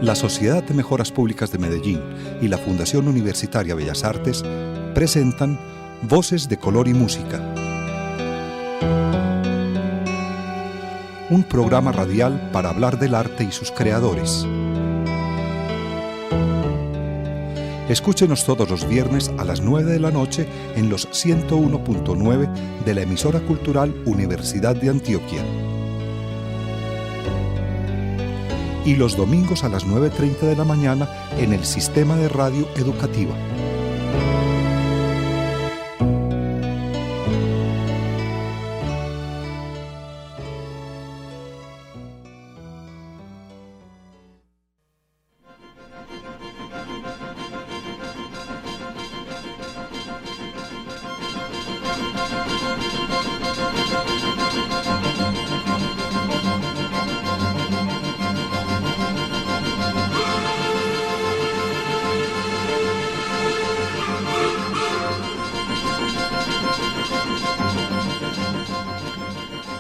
La Sociedad de Mejoras Públicas de Medellín y la Fundación Universitaria Bellas Artes presentan Voces de Color y Música, un programa radial para hablar del arte y sus creadores. Escúchenos todos los viernes a las 9 de la noche en los 101.9 de la emisora cultural Universidad de Antioquia. Y los domingos a las 9:30 de la mañana en el Sistema de Radio Educativa.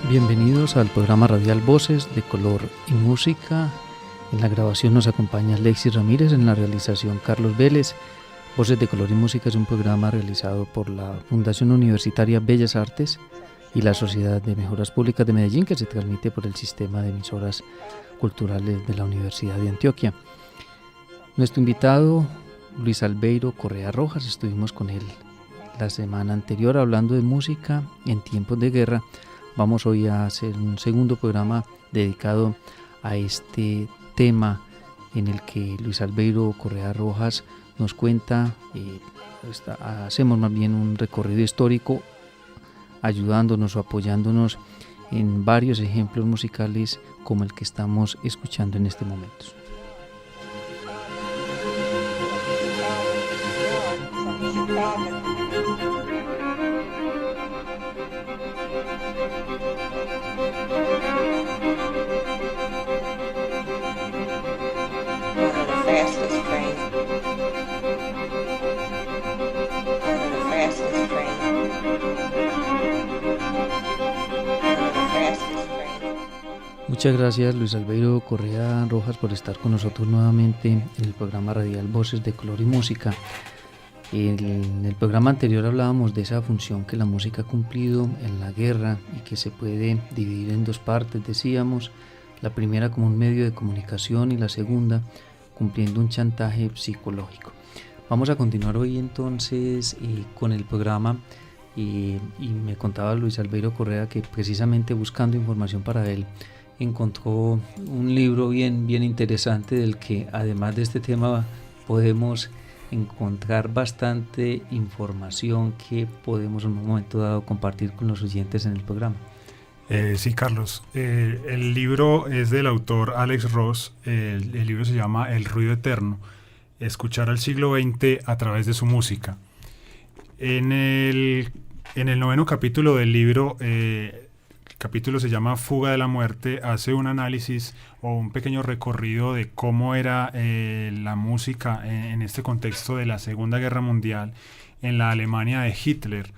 Bienvenidos al programa radial Voces de Color y Música. En la grabación nos acompaña Alexis Ramírez, en la realización Carlos Vélez. Voces de Color y Música es un programa realizado por la Fundación Universitaria Bellas Artes y la Sociedad de Mejoras Públicas de Medellín, que se transmite por el sistema de emisoras culturales de la Universidad de Antioquia. Nuestro invitado, Luis Albeiro Correa Rojas, estuvimos con él la semana anterior hablando de música en tiempos de guerra. Vamos hoy a hacer un segundo programa dedicado a este tema en el que Luis Albeiro Correa Rojas nos cuenta, hacemos más bien un recorrido histórico ayudándonos o apoyándonos en varios ejemplos musicales como el que estamos escuchando en este momento. Muchas gracias, Luis Albeiro Correa Rojas, por estar con nosotros nuevamente en el programa radial Voces de Color y Música. En el programa anterior hablábamos de esa función que la música ha cumplido en la guerra y que se puede dividir en dos partes, decíamos, la primera como un medio de comunicación y la segunda cumpliendo un chantaje psicológico. Vamos a continuar hoy entonces con el programa y me contaba Luis Albeiro Correa que precisamente buscando información para él encontró un libro bien interesante del que además de este tema podemos encontrar bastante información que podemos en un momento dado compartir con los oyentes en el programa. Sí, Carlos. El libro es del autor Alex Ross. El libro se llama El ruido eterno, escuchar al siglo XX a través de su música. En el 9º capítulo del libro, el capítulo se llama Fuga de la Muerte, hace un análisis o un pequeño recorrido de cómo era la música en este contexto de la Segunda Guerra Mundial en la Alemania de Hitler.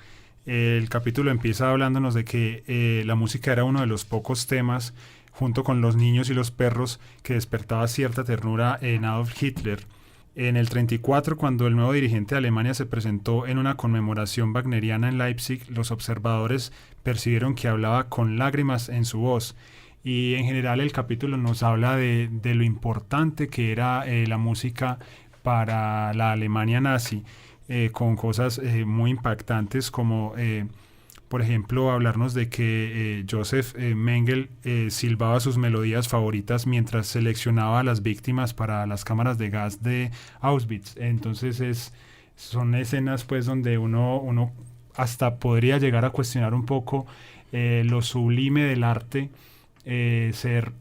El capítulo empieza hablándonos de que la música era uno de los pocos temas, junto con los niños y los perros, que despertaba cierta ternura en Adolf Hitler. En el 34, cuando el nuevo dirigente de Alemania se presentó en una conmemoración wagneriana en Leipzig, los observadores percibieron que hablaba con lágrimas en su voz. Y en general el capítulo nos habla de lo importante que era la música para la Alemania nazi, con cosas muy impactantes como, por ejemplo, hablarnos de que Joseph Mengele silbaba sus melodías favoritas mientras seleccionaba a las víctimas para las cámaras de gas de Auschwitz. Entonces son escenas pues donde uno hasta podría llegar a cuestionar un poco lo sublime del arte, ser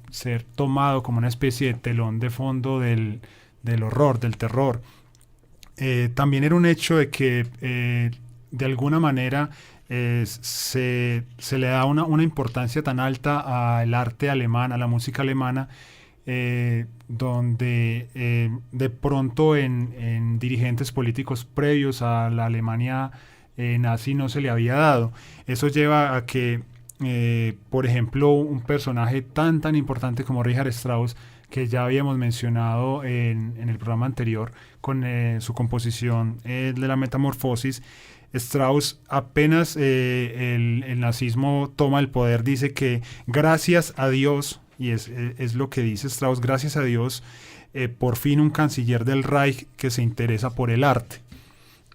tomado como una especie de telón de fondo del horror, del terror. También era un hecho de que de alguna manera se le da una importancia tan alta al arte alemán, a la música alemana, donde de pronto en dirigentes políticos previos a la Alemania nazi no se le había dado. Eso lleva a que, por ejemplo, un personaje tan importante como Richard Strauss, que ya habíamos mencionado en el programa anterior con su composición de la Metamorfosis. Strauss, apenas el nazismo toma el poder, dice que gracias a Dios, y es lo que dice Strauss, gracias a Dios, por fin un canciller del Reich que se interesa por el arte.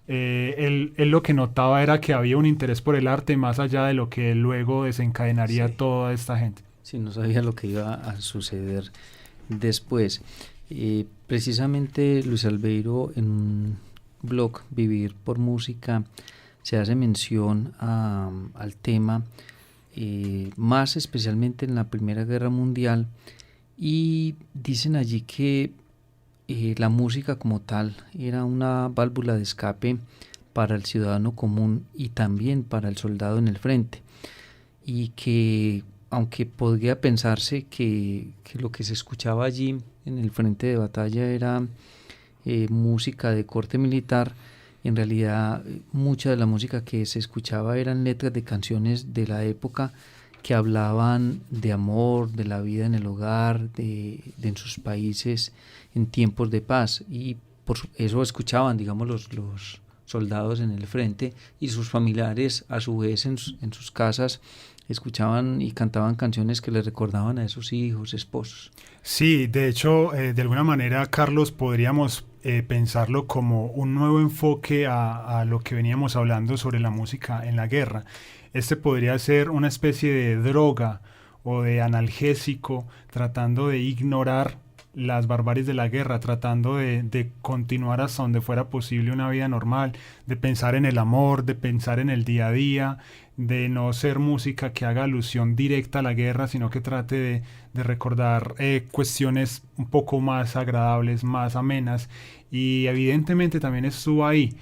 Él lo que notaba era que había un interés por el arte más allá de lo que luego desencadenaría toda esta gente. Sí, no sabía lo que iba a suceder después. Precisamente Luis Albeiro, en un blog Vivir por Música, se hace mención al tema, más especialmente en la Primera Guerra Mundial, y dicen allí que la música como tal era una válvula de escape para el ciudadano común y también para el soldado en el frente, y que aunque podría pensarse que lo que se escuchaba allí en el frente de batalla era música de corte militar, en realidad mucha de la música que se escuchaba eran letras de canciones de la época que hablaban de amor, de la vida en el hogar, de en sus países en tiempos de paz, y por eso escuchaban, digamos, los soldados en el frente, y sus familiares a su vez en sus casas escuchaban y cantaban canciones que les recordaban a esos hijos, esposos. Sí, de hecho, de alguna manera, Carlos, podríamos pensarlo como un nuevo enfoque a lo que veníamos hablando sobre la música en la guerra. Este podría ser una especie de droga o de analgésico, tratando de ignorar las barbaries de la guerra, tratando de continuar hasta donde fuera posible una vida normal, de pensar en el amor, de pensar en el día a día, de no ser música que haga alusión directa a la guerra, sino que trate de recordar cuestiones un poco más agradables, más amenas, y evidentemente también estuvo ahí.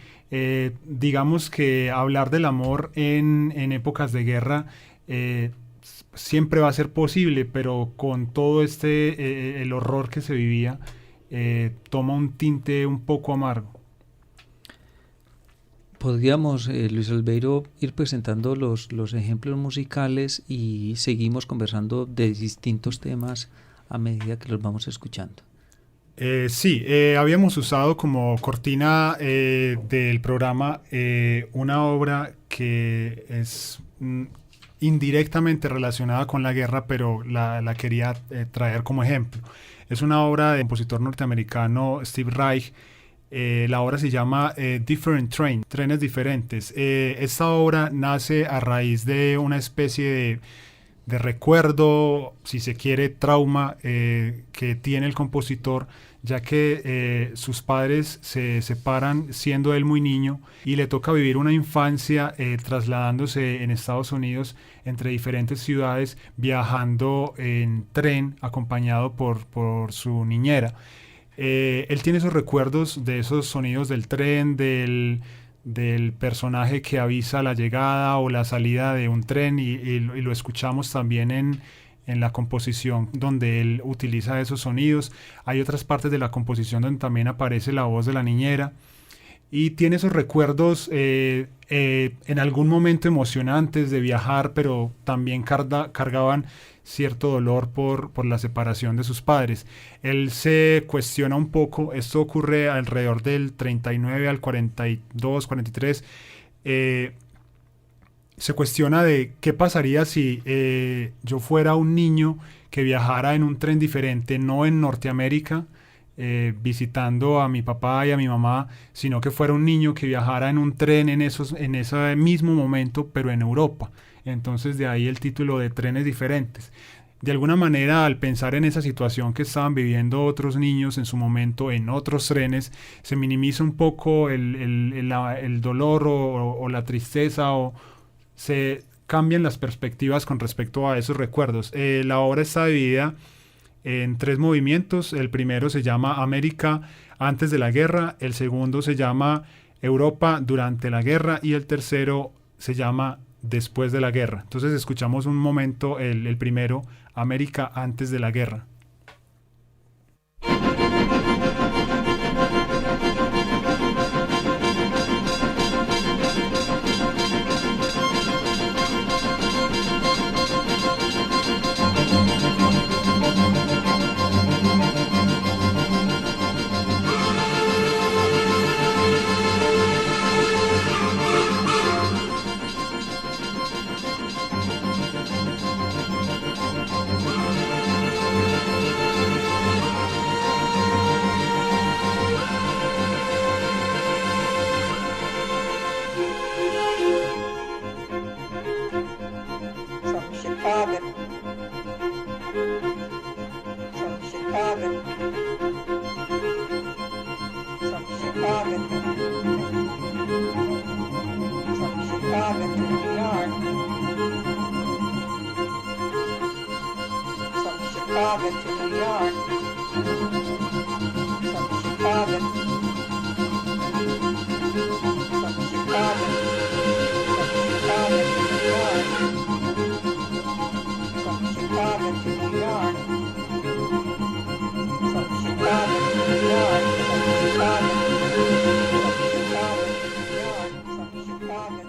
Digamos que hablar del amor en épocas de guerra siempre va a ser posible, pero con todo el horror que se vivía, toma un tinte un poco amargo. Podríamos, Luis Albeiro, ir presentando los ejemplos musicales y seguimos conversando de distintos temas a medida que los vamos escuchando. Sí, habíamos usado como cortina del programa una obra que es indirectamente relacionada con la guerra, pero la quería traer como ejemplo. Es una obra del compositor norteamericano Steve Reich. La obra se llama Different Train, trenes diferentes. Esta obra nace a raíz de una especie de recuerdo, si se quiere, trauma que tiene el compositor, ya que sus padres se separan siendo él muy niño y le toca vivir una infancia trasladándose en Estados Unidos entre diferentes ciudades, viajando en tren acompañado por su niñera. Él tiene esos recuerdos de esos sonidos del tren, del personaje que avisa la llegada o la salida de un tren, y lo escuchamos también en la composición donde él utiliza esos sonidos. Hay otras partes de la composición donde también aparece la voz de la niñera, y tiene esos recuerdos en algún momento emocionantes de viajar, pero también cargaban cierto dolor por la separación de sus padres. Él se cuestiona un poco, esto ocurre alrededor del 39 al 42, 43, se cuestiona de qué pasaría si yo fuera un niño que viajara en un tren diferente, no en Norteamérica, visitando a mi papá y a mi mamá, sino que fuera un niño que viajara en un tren en ese mismo momento, pero en Europa. Entonces de ahí el título de Trenes Diferentes. De alguna manera, al pensar en esa situación que estaban viviendo otros niños en su momento en otros trenes, se minimiza un poco el dolor o la tristeza, o se cambian las perspectivas con respecto a esos recuerdos. La obra está dividida en 3 movimientos. El primero se llama América antes de la guerra, el segundo se llama Europa durante la guerra, y el tercero se llama Después de la guerra. Entonces escuchamos un momento el primero, América antes de la guerra.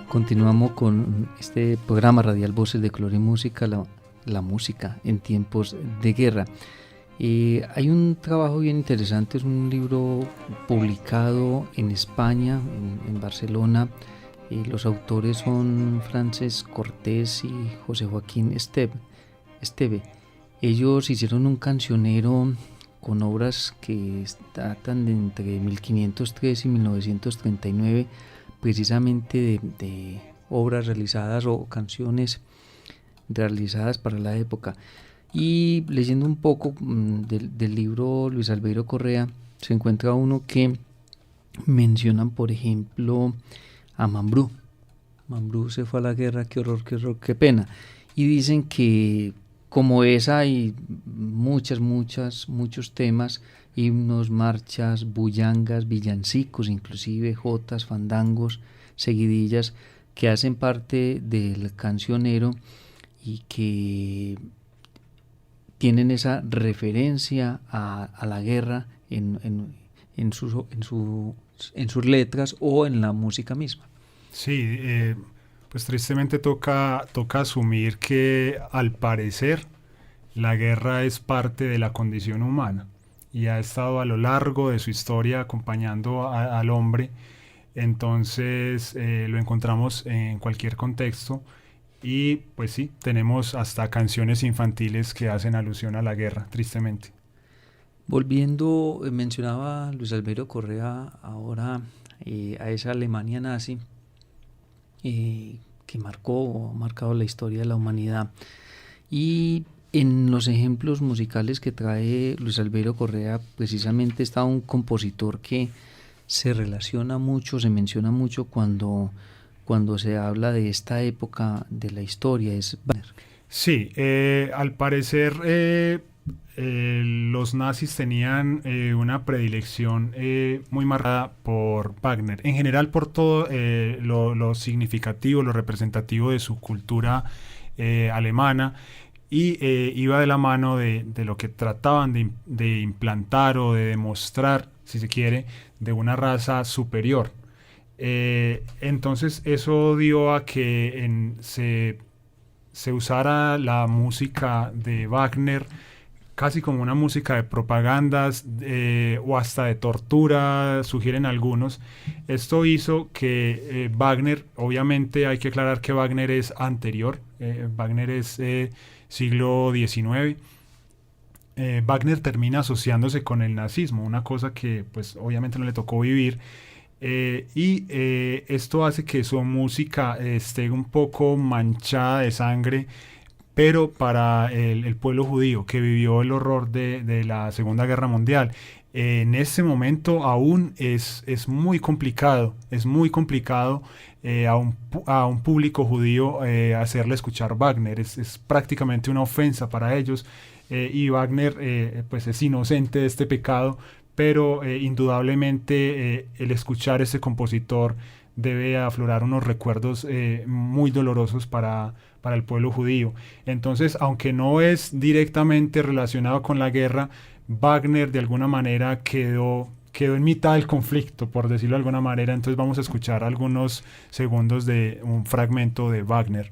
Continuamos con este programa radial Voces de Color y Música, la música en tiempos de guerra. Hay un trabajo bien interesante, es un libro publicado en España, en Barcelona. Los autores son Francesc Cortés y José Joaquín Esteve. Ellos hicieron un cancionero con obras que datan de entre 1503 y 1939, precisamente de obras realizadas o canciones realizadas para la época. Y leyendo un poco del libro Luis Albeiro Correa, se encuentra uno que mencionan, por ejemplo, a Mambrú. Mambrú se fue a la guerra, qué horror, qué pena. Y dicen que como esa hay muchos temas, himnos, marchas, bullangas, villancicos, inclusive jotas, fandangos, seguidillas, que hacen parte del cancionero y que tienen esa referencia a la guerra en sus letras o en la música misma. Sí, pues tristemente toca asumir que al parecer la guerra es parte de la condición humana y ha estado a lo largo de su historia acompañando al hombre. Entonces lo encontramos en cualquier contexto y pues sí, tenemos hasta canciones infantiles que hacen alusión a la guerra, tristemente. Volviendo, mencionaba Luis Albeiro Correa ahora a esa Alemania nazi que ha marcado la historia de la humanidad, y en los ejemplos musicales que trae Luis Albeiro Correa precisamente está un compositor que se relaciona mucho, se menciona mucho cuando se habla de esta época de la historia, es Wagner. Sí, al parecer los nazis tenían una predilección muy marcada por Wagner, en general por todo lo significativo, lo representativo de su cultura alemana, y iba de la mano de lo que trataban de implantar o de demostrar, si se quiere, de una raza superior. Entonces eso dio a que se usara la música de Wagner casi como una música de propagandas o hasta de tortura, sugieren algunos. Esto hizo que Wagner, obviamente hay que aclarar que Wagner es anterior, Wagner es siglo XIX. Wagner termina asociándose con el nazismo, una cosa que pues obviamente no le tocó vivir. Esto hace que su música esté un poco manchada de sangre, pero para el pueblo judío que vivió el horror de la Segunda Guerra Mundial, en ese momento aún es muy complicado a un público judío hacerle escuchar Wagner. Es prácticamente una ofensa para ellos, y Wagner pues es inocente de este pecado, pero indudablemente el escuchar a ese compositor debe aflorar unos recuerdos muy dolorosos para el pueblo judío. Entonces, aunque no es directamente relacionado con la guerra, Wagner de alguna manera quedó en mitad del conflicto, por decirlo de alguna manera. Entonces vamos a escuchar algunos segundos de un fragmento de Wagner.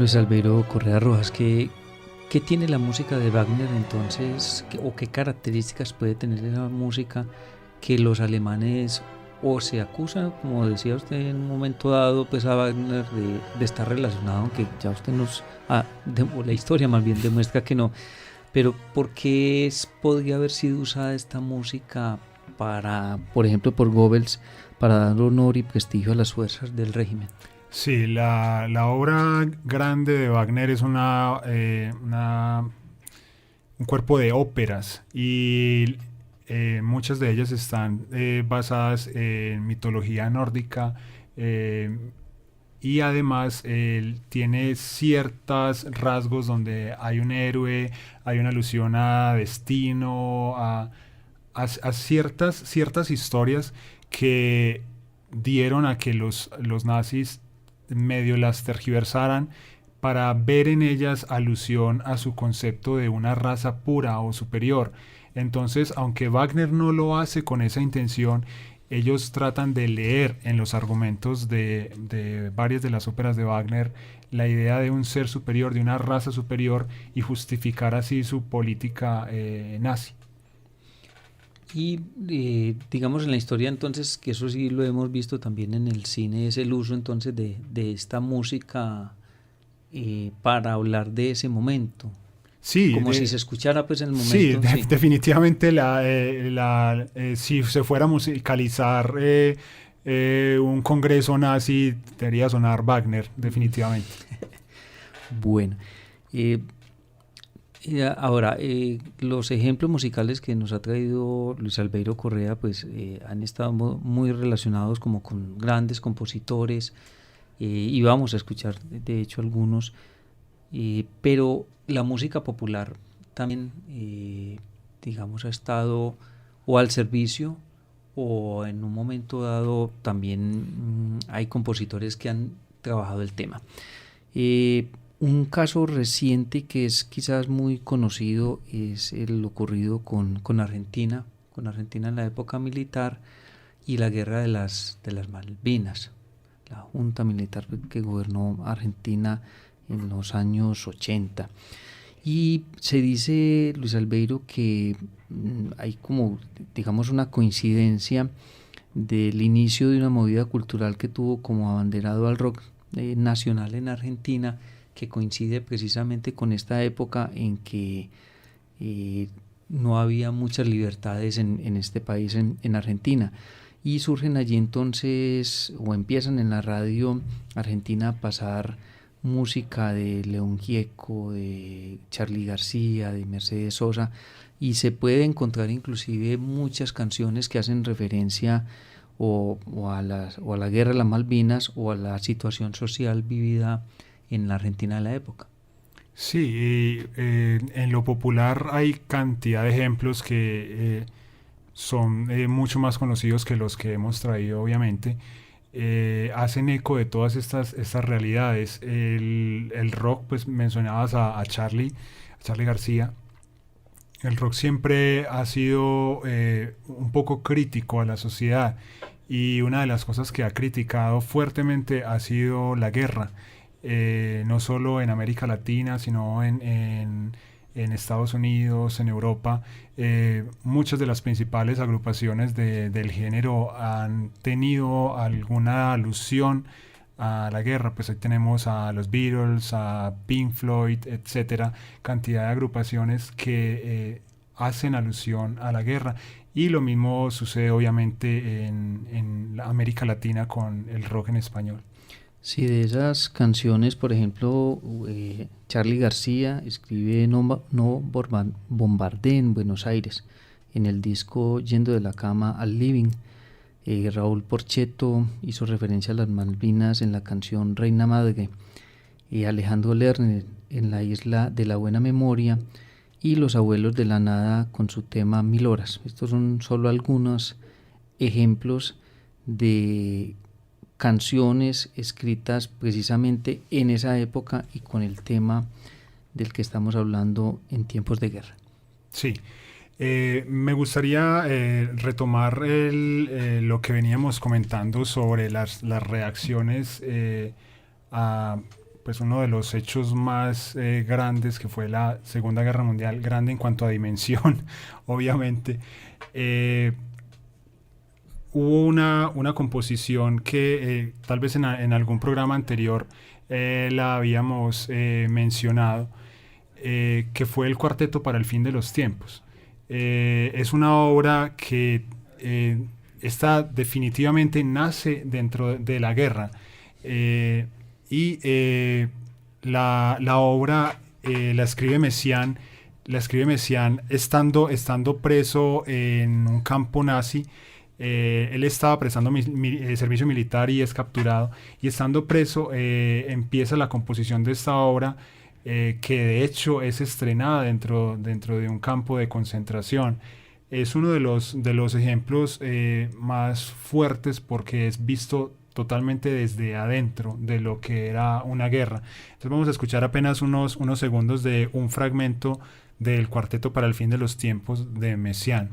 Luis Albeiro Correa Rojas, ¿qué tiene la música de Wagner entonces, o qué características puede tener la música que los alemanes o se acusan, como decía usted en un momento dado, pues a Wagner de estar relacionado, aunque ya usted o la historia más bien demuestra que no, pero ¿por qué podría haber sido usada esta música para, por ejemplo, por Goebbels, para dar honor y prestigio a las fuerzas del régimen? Sí, la obra grande de Wagner es un cuerpo de óperas y muchas de ellas están basadas en mitología nórdica y además tiene ciertos rasgos donde hay un héroe, hay una alusión a destino, a ciertas historias que dieron a que los nazis medio las tergiversaran para ver en ellas alusión a su concepto de una raza pura o superior. Entonces, aunque Wagner no lo hace con esa intención, ellos tratan de leer en los argumentos de varias de las óperas de Wagner la idea de un ser superior, de una raza superior, y justificar así su política nazi. Y digamos en la historia entonces, que eso sí lo hemos visto también en el cine, es el uso entonces de esta música para hablar de ese momento. Sí, como si se escuchara pues en el momento. Sí, definitivamente si se fuera a musicalizar un congreso nazi, debería sonar Wagner, definitivamente. Bueno, ahora, los ejemplos musicales que nos ha traído Luis Albeiro Correa pues han estado muy relacionados como con grandes compositores, y vamos a escuchar de hecho algunos, pero la música popular también digamos ha estado o al servicio o en un momento dado también hay compositores que han trabajado el tema. Un caso reciente que es quizás muy conocido es el ocurrido con Argentina en la época militar y la guerra de las Malvinas, la junta militar que gobernó Argentina en los años 80. Y se dice, Luis Albeiro, que hay como, digamos, una coincidencia del inicio de una movida cultural que tuvo como abanderado al rock nacional en Argentina, que coincide precisamente con esta época en que no había muchas libertades en este país, en Argentina, y surgen allí entonces, o empiezan en la radio argentina a pasar música de León Gieco, de Charly García, de Mercedes Sosa, y se puede encontrar inclusive muchas canciones que hacen referencia o a la guerra de las Malvinas o a la situación social vivida en la Argentina de la época. Sí, en lo popular hay cantidad de ejemplos que son mucho más conocidos que los que hemos traído, obviamente. Hacen eco de todas estas realidades. El rock, pues mencionabas a Charly García. El rock siempre ha sido un poco crítico a la sociedad, y una de las cosas que ha criticado fuertemente ha sido la guerra. No solo en América Latina, sino en Estados Unidos, en Europa. Muchas de las principales agrupaciones del género han tenido alguna alusión a la guerra. Pues ahí tenemos a los Beatles, a Pink Floyd, etcétera, cantidad de agrupaciones que hacen alusión a la guerra, y lo mismo sucede obviamente en América Latina con el rock en español. Sí, de esas canciones, por ejemplo, Charly García escribe No bombardeen Buenos Aires en el disco Yendo de la cama al living. Raúl Porchetto hizo referencia a las Malvinas en la canción Reina Madre, Alejandro Lerner en La Isla de la Buena Memoria, y Los Abuelos de la Nada con su tema 1000 horas. Estos son solo algunos ejemplos de canciones escritas precisamente en esa época y con el tema del que estamos hablando en tiempos de guerra. Sí, me gustaría retomar lo que veníamos comentando sobre las reacciones pues uno de los hechos más grandes, que fue la Segunda Guerra Mundial, grande en cuanto a dimensión, obviamente. Hubo una composición que tal vez en algún programa anterior la habíamos mencionado, que fue el Cuarteto para el Fin de los Tiempos. Es una obra que esta definitivamente nace dentro de la guerra, y la obra la escribe Messiaen estando preso en un campo nazi. Él estaba prestando servicio militar y es capturado, y estando preso empieza la composición de esta obra, que de hecho es estrenada dentro de un campo de concentración. Es uno de los ejemplos más fuertes, porque es visto totalmente desde adentro de lo que era una guerra. Entonces vamos a escuchar apenas unos segundos de un fragmento del Cuarteto para el Fin de los Tiempos de Messiaen.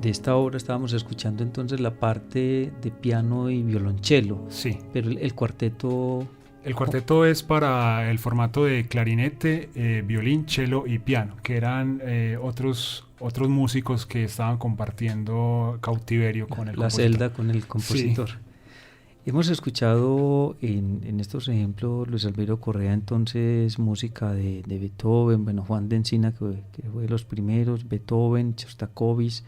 De esta obra estábamos escuchando entonces la parte de piano y violonchelo. Sí. Pero el cuarteto... El cuarteto es para el formato de clarinete, violín, cello y piano, que eran otros músicos que estaban compartiendo cautiverio con el compositor. La celda con el compositor. Sí. Hemos escuchado en estos ejemplos, Luis Albeiro Correa, entonces música de Beethoven, bueno, Juan de Encina, que fue de los primeros, Beethoven, Shostakovich,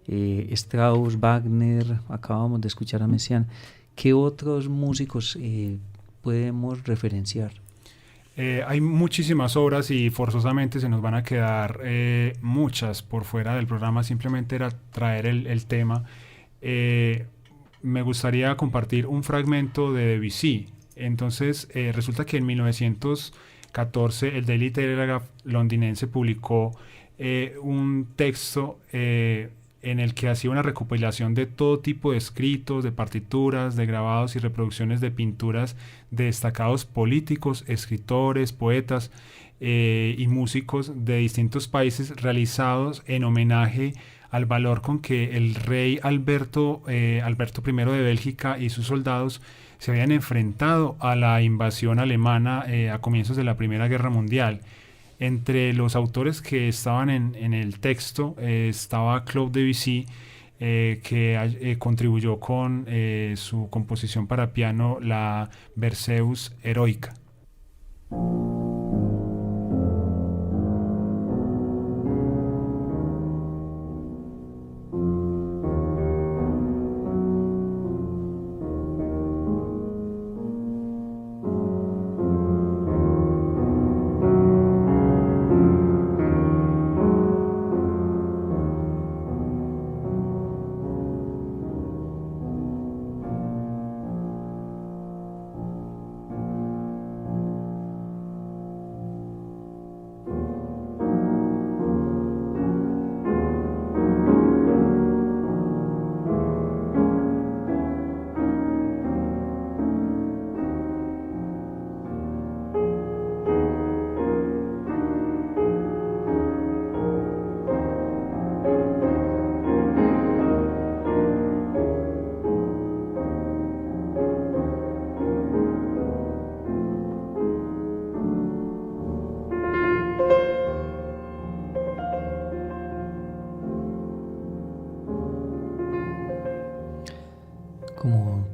Strauss, Wagner, acabamos de escuchar a Messiaen. ¿Qué otros músicos podemos referenciar? Hay muchísimas obras y forzosamente se nos van a quedar muchas por fuera del programa. Simplemente era traer el tema. Me gustaría compartir un fragmento de Debussy. Entonces resulta que en 1914 el Daily Telegraph londinense publicó un texto en el que hacía una recopilación de todo tipo de escritos, de partituras, de grabados y reproducciones de pinturas de destacados políticos, escritores, poetas y músicos de distintos países, realizados en homenaje al valor con que el rey Alberto I de Bélgica y sus soldados se habían enfrentado a la invasión alemana a comienzos de la Primera Guerra Mundial. Entre los autores que estaban en el texto estaba Claude Debussy, que contribuyó con su composición para piano, la Berceuse Heroica.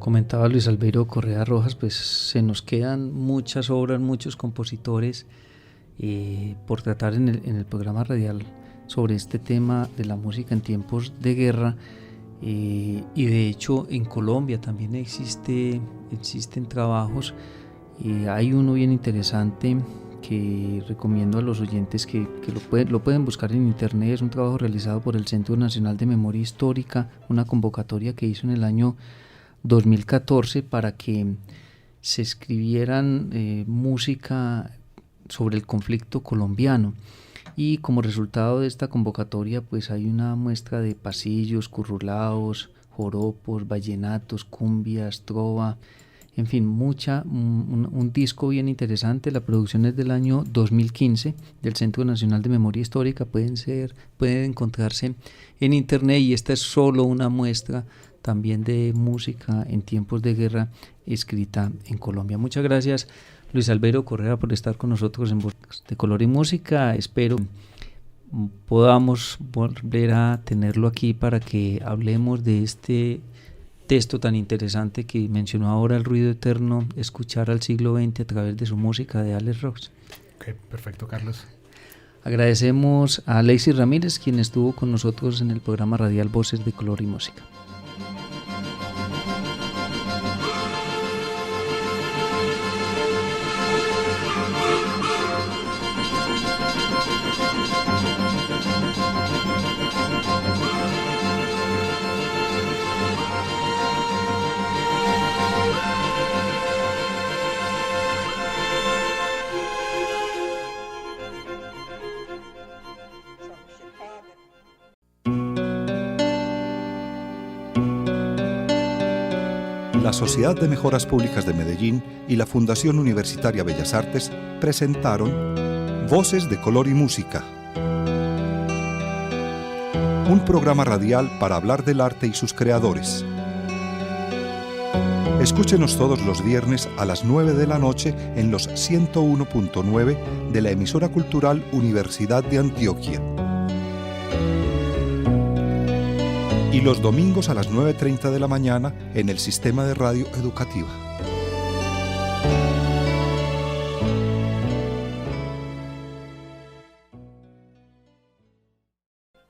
comentaba Luis Albeiro Correa Rojas, pues se nos quedan muchas obras, muchos compositores por tratar en el programa radial sobre este tema de la música en tiempos de guerra. Y de hecho en Colombia también existen trabajos, hay uno bien interesante que recomiendo a los oyentes que lo pueden buscar en internet. Es un trabajo realizado por el Centro Nacional de Memoria Histórica, una convocatoria que hizo en el año 2014 para que se escribieran música sobre el conflicto colombiano. Y como resultado de esta convocatoria, pues hay una muestra de pasillos, currulaos, joropos, vallenatos, cumbias, trova, en fin, un disco bien interesante. La producción es del año 2015 del Centro Nacional de Memoria Histórica. Pueden encontrarse en internet, y esta es solo una muestra también de música en tiempos de guerra escrita en Colombia. Muchas gracias, Luis Albeiro Correa, por estar con nosotros en Voces de Color y Música. Espero podamos volver a tenerlo aquí para que hablemos de este texto tan interesante que mencionó ahora, El ruido eterno, escuchar al siglo XX a través de su música, de Alex Ross. Ok, perfecto, Carlos. Agradecemos a Alexis Ramírez, quien estuvo con nosotros en el programa radial Voces de Color y Música. La Sociedad de Mejoras Públicas de Medellín y la Fundación Universitaria Bellas Artes presentaron Voces de Color y Música, un programa radial para hablar del arte y sus creadores. Escúchenos todos los viernes a las 9 de la noche en los 101.9 de la emisora cultural Universidad de Antioquia. Y los domingos a las 9:30 de la mañana en el Sistema de Radio Educativa.